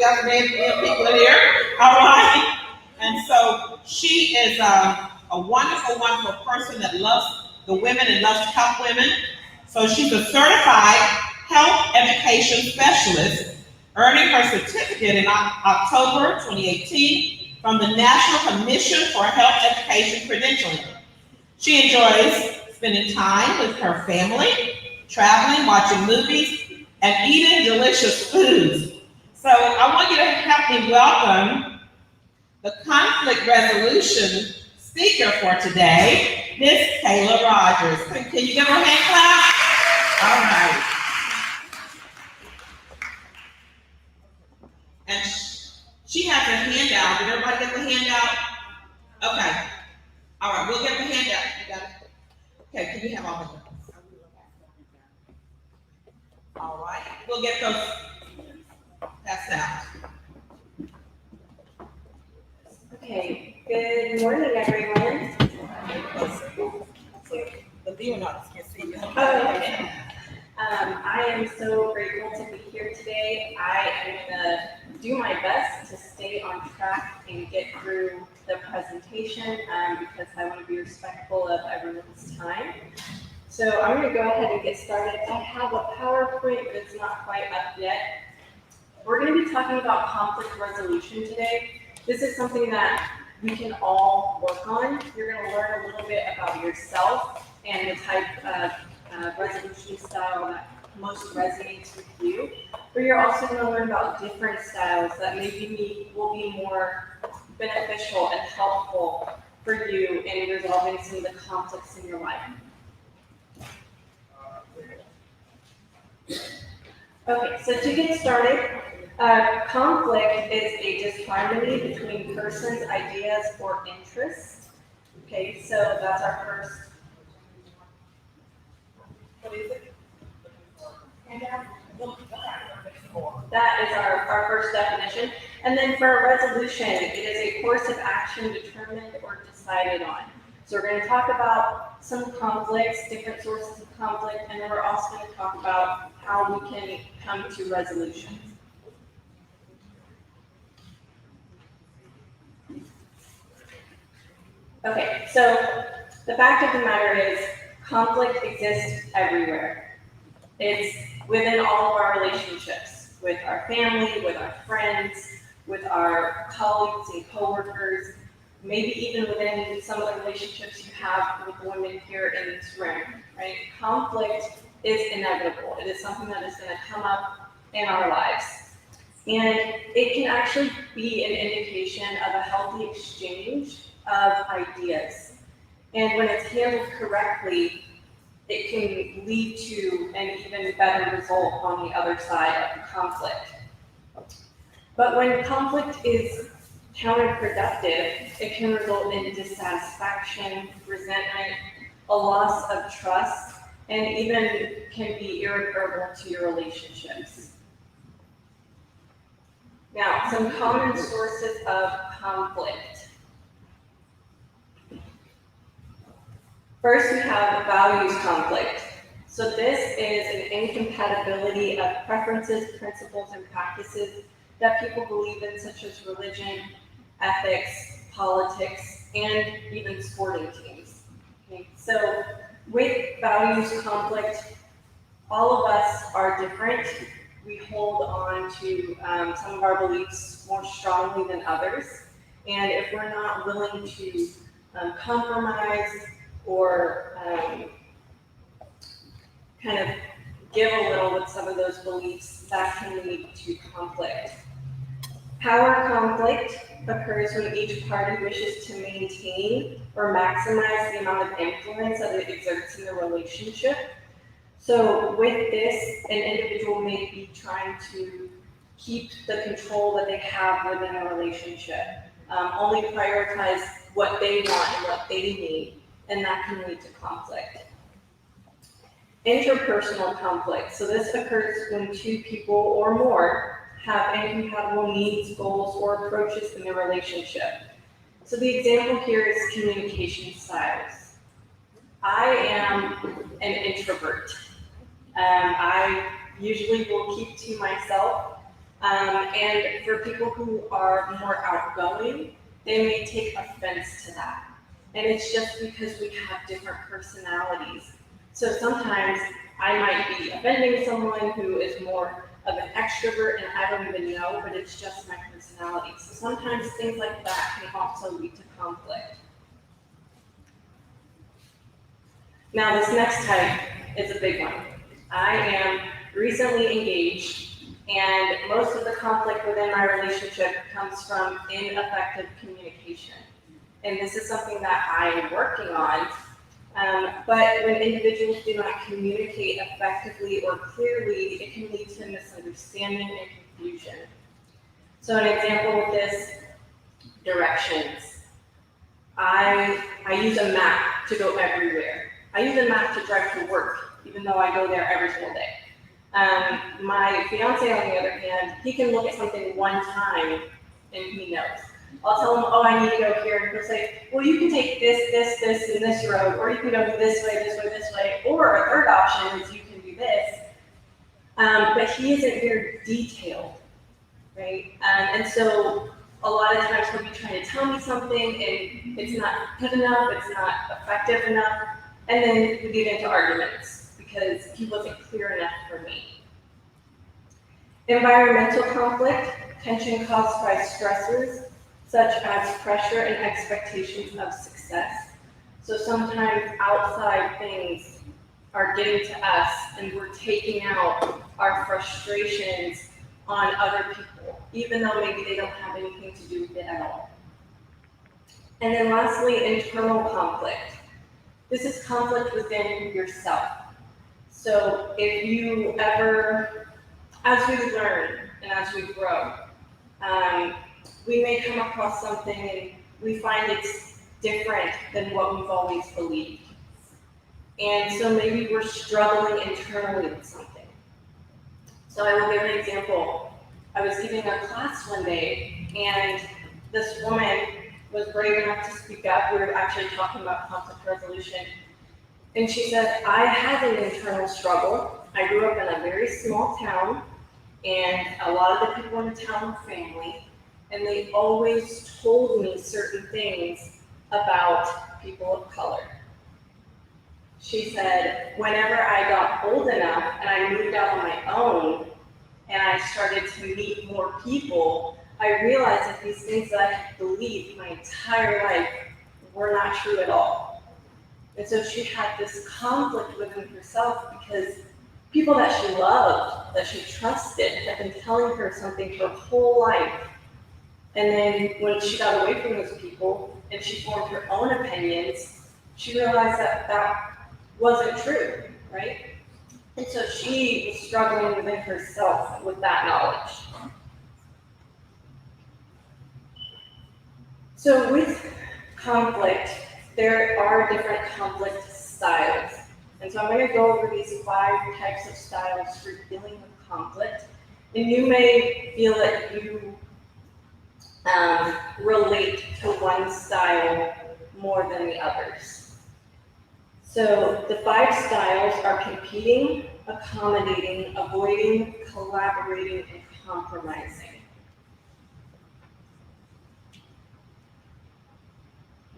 got some men people in here. All right. And so she is a wonderful, wonderful person that loves the women and loves to help women. So she's a certified health education specialist, earning her certificate in October 2018 from the National Commission for Health Education Credentialing. She enjoys spending time with her family, traveling, watching movies, and eating delicious foods. So I want you to help me welcome the conflict resolution speaker for today, Miss Kayla Rogers. Can you give her a hand clap? All right. And she has a handout. Did everybody get the handout? Okay. All right, we'll get the handout. You got it? Okay, can you have all of them? All right, we'll get those passed out. Okay, good morning, everyone. The viewer notice can see you. Okay. I am so grateful to be here today. I am going to do my best to stay on track and get through the presentation because I want to be respectful of everyone's time. So I'm going to go ahead and get started. I have a PowerPoint, but it's not quite up yet. We're going to be talking about conflict resolution today. This is something that we can all work on. You're going to learn a little bit about yourself and the type of resolution style that most resonates with you. But you're also going to learn about different styles that maybe will be more beneficial and helpful for you in resolving some of the conflicts in your life. Okay, so to get started, conflict is a disharmony between persons, ideas, or interests. Okay, so that's our first. What is it? That is our first definition. And then for a resolution, it is a course of action determined or decided on. So we're going to talk about some conflicts, different sources of conflict, and then we're also going to talk about how we can come to resolutions. Okay, so the fact of the matter is conflict exists everywhere. It's within all of our relationships, with our family, with our friends, with our colleagues and coworkers, maybe even within some of the relationships you have with women here in this room, right? Conflict is inevitable. It is something that is going to come up in our lives. And it can actually be an indication of a healthy exchange of ideas. And when it's handled correctly, it can lead to an even better result on the other side of the conflict. But when conflict is counterproductive, it can result in dissatisfaction, resentment, a loss of trust, and even can be irreparable to your relationships. Now, some common sources of conflict. First, we have values conflict. So this is an incompatibility of preferences, principles, and practices that people believe in, such as religion, ethics, politics, and even sporting teams. Okay. So with values conflict, all of us are different. We hold on to some of our beliefs more strongly than others. And if we're not willing to compromise or kind of give a little with some of those beliefs, that can lead to conflict. Power conflict occurs when each party wishes to maintain or maximize the amount of influence that it exerts in the relationship. So with this, an individual may be trying to keep the control that they have within a relationship, only prioritize what they want and what they need, and that can lead to conflict. Interpersonal conflict. So this occurs when two people or more have incompatible needs, goals, or approaches in their relationship. So the example here is communication styles. I am an introvert. I usually will keep to myself. And for people who are more outgoing, they may take offense to that. And it's just because we have different personalities. So sometimes I might be offending someone who is more of an extrovert and I don't even know, but it's just my personality. So sometimes things like that can also lead to conflict. Now this next type is a big one. I am recently engaged, and most of the conflict within my relationship comes from ineffective communication. And this is something that I'm working on. But when individuals do not communicate effectively or clearly, it can lead to misunderstanding and confusion. So an example of this, directions. I use a map to go everywhere. I use a map to drive to work, even though I go there every single day. My fiance, on the other hand, he can look at something one time and he knows. I'll tell him, oh, I need to go here, and he'll say, well, you can take this, and this road, or you can go this way, or a third option is you can do this. But he isn't very detailed, right? And so a lot of times he'll be trying to tell me something, and it's not good enough, it's not effective enough, and then we get into arguments because he wasn't clear enough for me. Environmental conflict, tension caused by stressors, such as pressure and expectations of success. So sometimes outside things are getting to us and we're taking out our frustrations on other people, even though maybe they don't have anything to do with it at all. And then lastly, internal conflict. This is conflict within yourself. So if you ever, as we learn and as we grow, we may come across something and we find it's different than what we've always believed. And so maybe we're struggling internally with something. So I will give an example. I was giving a class one day and this woman was brave enough to speak up. We were actually talking about conflict resolution. And she said, I had an internal struggle. I grew up in a very small town and a lot of the people in the town were family. And they always told me certain things about people of color. She said, whenever I got old enough and I moved out on my own and I started to meet more people, I realized that these things that I had believed my entire life were not true at all. And so she had this conflict within herself because people that she loved, that she trusted, had been telling her something her whole life. And then when she got away from those people and she formed her own opinions, she realized that that wasn't true, right? And so she was struggling within herself with that knowledge. So with conflict, there are different conflict styles. And so I'm going to go over these 5 types of styles for dealing with conflict. And you may feel that you relate to one style more than the others. So the 5 styles are competing, accommodating, avoiding, collaborating, and compromising.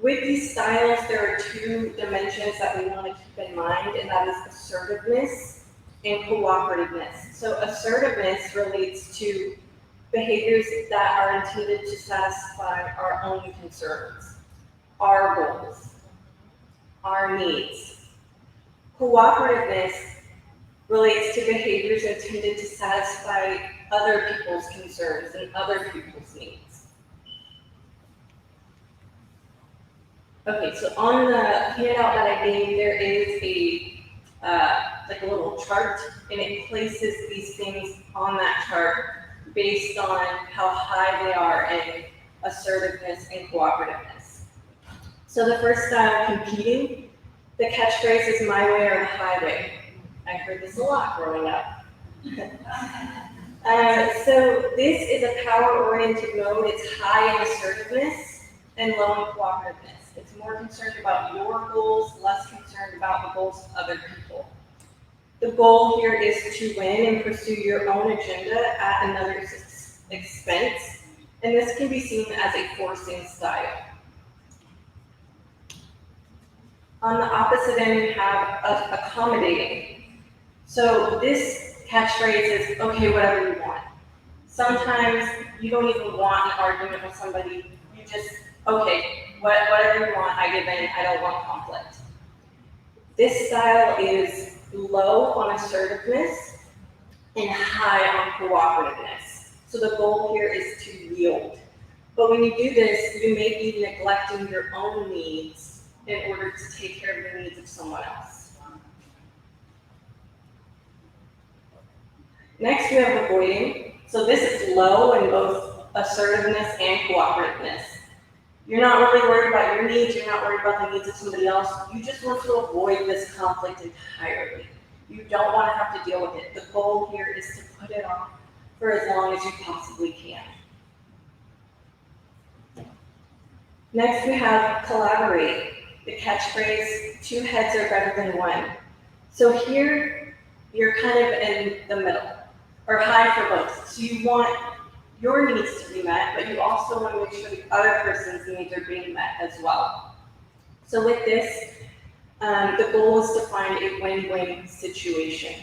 With these styles, there are 2 dimensions that we want to keep in mind, and that is assertiveness and cooperativeness. So assertiveness relates to behaviors that are intended to satisfy our own concerns, our goals, our needs. Cooperativeness relates to behaviors intended to satisfy other people's concerns and other people's needs. Okay, so on the handout that I gave, there is like a little chart, and it places these things on that chart based on how high they are in assertiveness and cooperativeness. So the first style, competing, the catchphrase is my way or the highway. I heard this a lot growing up. So this is a power-oriented mode. It's high in assertiveness and low in cooperativeness. It's more concerned about your goals, less concerned about the goals of other people. The goal here is to win and pursue your own agenda at another's expense, and this can be seen as a forcing style. On the opposite end, we have accommodating. So this catchphrase is, okay, whatever you want. Sometimes you don't even want an argument with somebody. You just, okay, whatever you want, I give in. I don't want conflict. This style is low on assertiveness and high on cooperativeness. So the goal here is to yield. But when you do this, you may be neglecting your own needs in order to take care of the needs of someone else. Next, we have avoiding. So this is low in both assertiveness and cooperativeness. You're not really worried about your needs, you're not worried about the needs of somebody else. You just want to avoid this conflict entirely. You don't want to have to deal with it. The goal here is to put it off for as long as you possibly can. Next, we have collaborate. The catchphrase, 2 heads are better than 1. So here, you're kind of in the middle, or high for both. So you want your needs to be met, but you also want to make sure the other person's needs are being met as well. So with this, the goal is to find a win-win situation.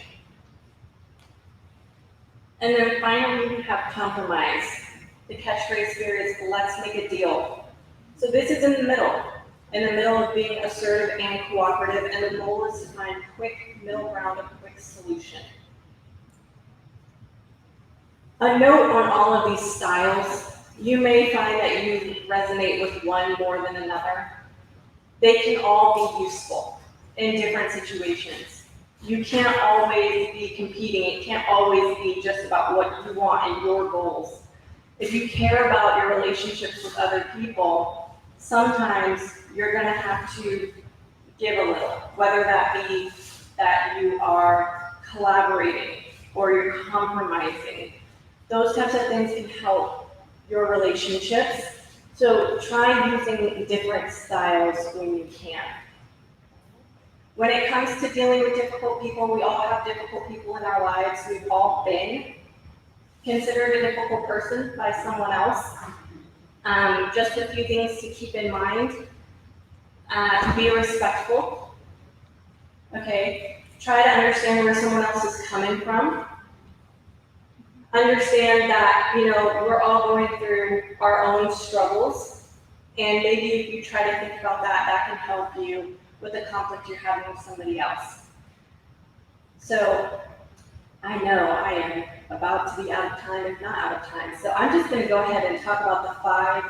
And then finally, we have compromise. The catchphrase here is, let's make a deal. So this is in the middle of being assertive and cooperative, and the goal is to find quick middle ground, a quick solution. A note on all of these styles, you may find that you resonate with one more than another. They can all be useful in different situations. You can't always be competing. It can't always be just about what you want and your goals. If you care about your relationships with other people, sometimes you're going to have to give a little, whether that be that you are collaborating or you're compromising. Those types of things can help your relationships. So try using different styles when you can. When it comes to dealing with difficult people, we all have difficult people in our lives. We've all been considered a difficult person by someone else. Just a few things to keep in mind. Be respectful. Okay. Try to understand where someone else is coming from. Understand that, we're all going through our own struggles, and maybe if you try to think about that, that can help you with the conflict you're having with somebody else. So, I know I am about to be out of time, if not out of time. So I'm just going to go ahead and talk about the 5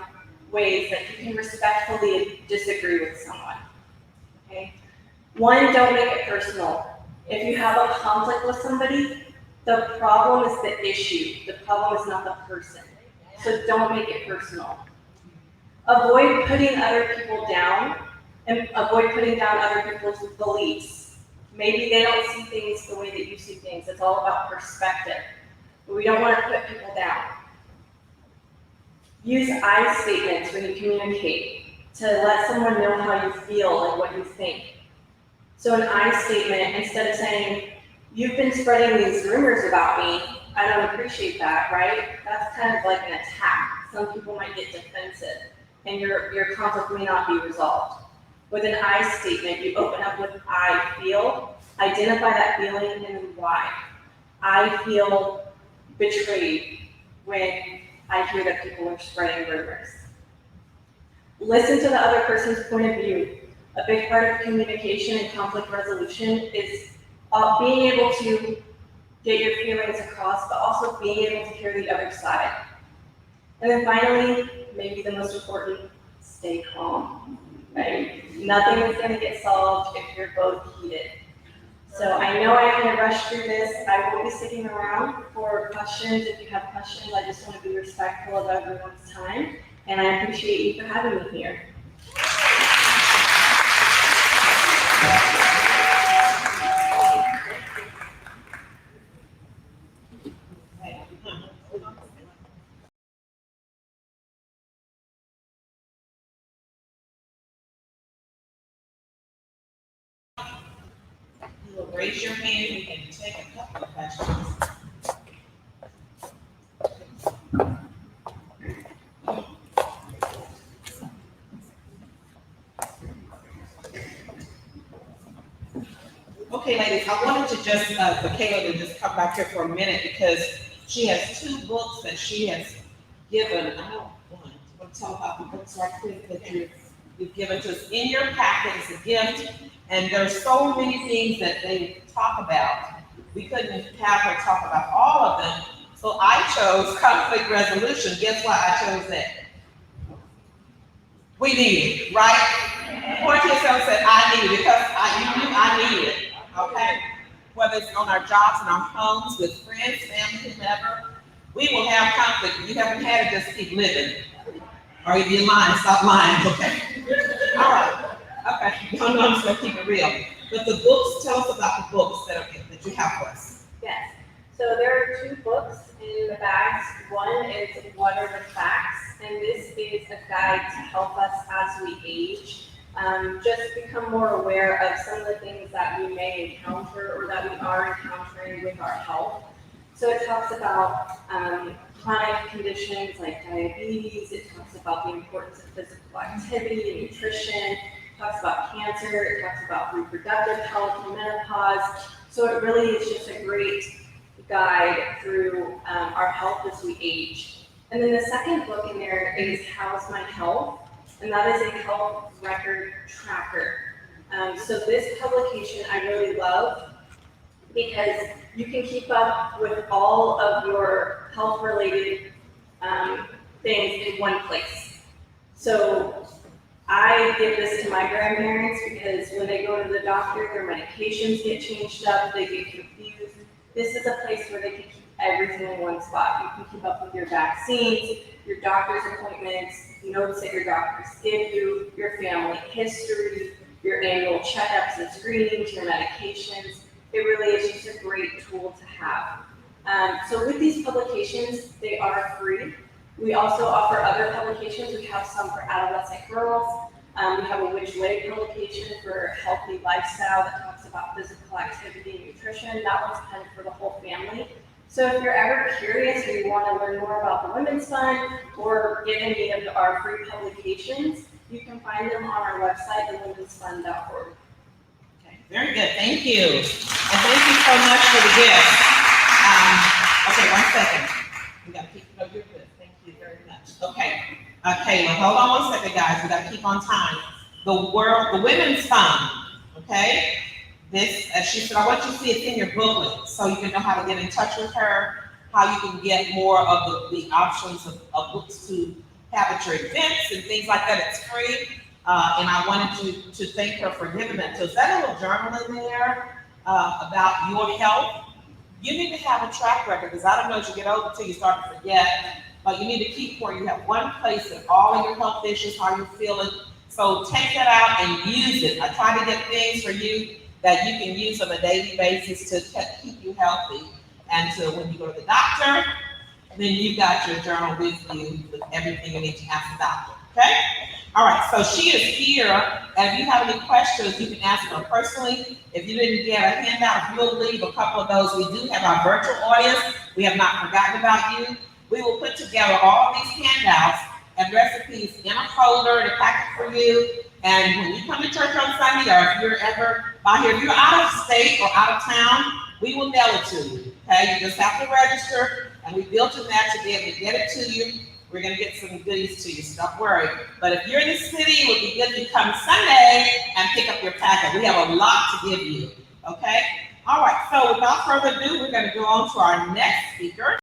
ways that you can respectfully disagree with someone. Okay? 1, don't make it personal. If you have a conflict with somebody, the problem is the issue. The problem is not the person. So don't make it personal. Avoid putting other people down and avoid putting down other people's beliefs. Maybe they don't see things the way that you see things. It's all about perspective. But we don't want to put people down. Use I statements when you communicate to let someone know how you feel and what you think. So an I statement, instead of saying, you've been spreading these rumors about me, I don't appreciate that, right? That's kind of like an attack. Some people might get defensive, and your conflict may not be resolved. With an I statement, you open up with I feel, identify that feeling, and then why. I feel betrayed when I hear that people are spreading rumors. Listen to the other person's point of view. A big part of communication and conflict resolution is being able to get your feelings across, but also being able to hear the other side. And then finally, maybe the most important, stay calm. Right? Nothing is going to get solved if you're both heated. So I know I kind of rushed through this. I will be sticking around for questions. If you have questions, I just want to be respectful of everyone's time, and I appreciate you for having me here. You will raise your hand, we can take a couple of questions. Okay, ladies, I wanted to just, for Kayla to just come back here for a minute because she has 2 books that she has given. I don't want to tell about the books right quick that you've given to us in your packet as a gift. And there's so many things that they talk about. We couldn't have her talk about all of them. So I chose conflict resolution. Guess why I chose that? We need it, right? Point to yourself and say, I need it, because you knew I needed it. Okay? Whether it's on our jobs, in our homes, with friends, family, whomever, we will have conflict. If you haven't had it, just keep living. Or if you're lying, stop lying, okay? All right. Okay. No, I'm just gonna keep it real. But the books, tell us about the books that you have for us. Yes. So there are 2 books in the bags. One is What Are the Facts? And this is a guide to help us as we age. Just become more aware of some of the things that we may encounter or that we are encountering with our health. So it talks about chronic conditions like diabetes. It talks about the importance of physical activity and nutrition. It talks about cancer. It talks about reproductive health and menopause. So it really is just a great guide through our health as we age. And then the second book in there is How's My Health? And that is a health record tracker. So this publication I really love because you can keep up with all of your health-related things in one place. So I give this to my grandparents because when they go to the doctor, their medications get changed up, they get confused. This is a place where they can keep everything in one spot. You can keep up with your vaccines, your doctor's appointments, notes that your doctors give you, your family history, your annual checkups and screenings, your medications. It really is just a great tool to have. So with these publications, they are free. We also offer other publications. We have some for adolescent girls. We have a Which Way publication for a healthy lifestyle that talks about physical activity and nutrition. That one's kind of for the whole family. So if you're ever curious or you want to learn more about the Women's Fund or get any of our free publications, you can find them on our website, thewomensfund.org. Okay, very good. Thank you. And thank you so much for the gift. Okay, 1 second. We got to keep it up your good. Thank you very much. Okay. Kayla, hold on 1 second, guys. We got to keep on time. The Women's Fund, okay? This, as she said, I want you to see it in your booklet so you can know how to get in touch with her, how you can get more of the options of books to have at your events and things like that. It's free. And I wanted to thank her for giving that to us. That little journal in there about your health, you need to have a track record because I don't know as you get older until you start to forget. But you need to keep where you have one place of all of your health issues, how you're feeling. So take that out and use it. I try to get things for you that you can use on a daily basis to keep you healthy. And so when you go to the doctor, then you've got your journal with you with everything you need to ask the doctor, okay? All right, so she is here, and if you have any questions, you can ask her personally. If you didn't get a handout, if you'll leave a couple of those, we do have our virtual audience. We have not forgotten about you. We will put together all these handouts and recipes in a folder and a packet for you. And when you come to church on Sunday, or if you're ever by here, if you're out of state or out of town, we will mail it to you, okay? You just have to register, and we built in that to be able to get it to you. We're gonna get some goodies to you, so don't worry. But if you're in the city, it would be good to come Sunday and pick up your packet. We have a lot to give you, okay? All right, so without further ado, we're gonna go on to our next speaker.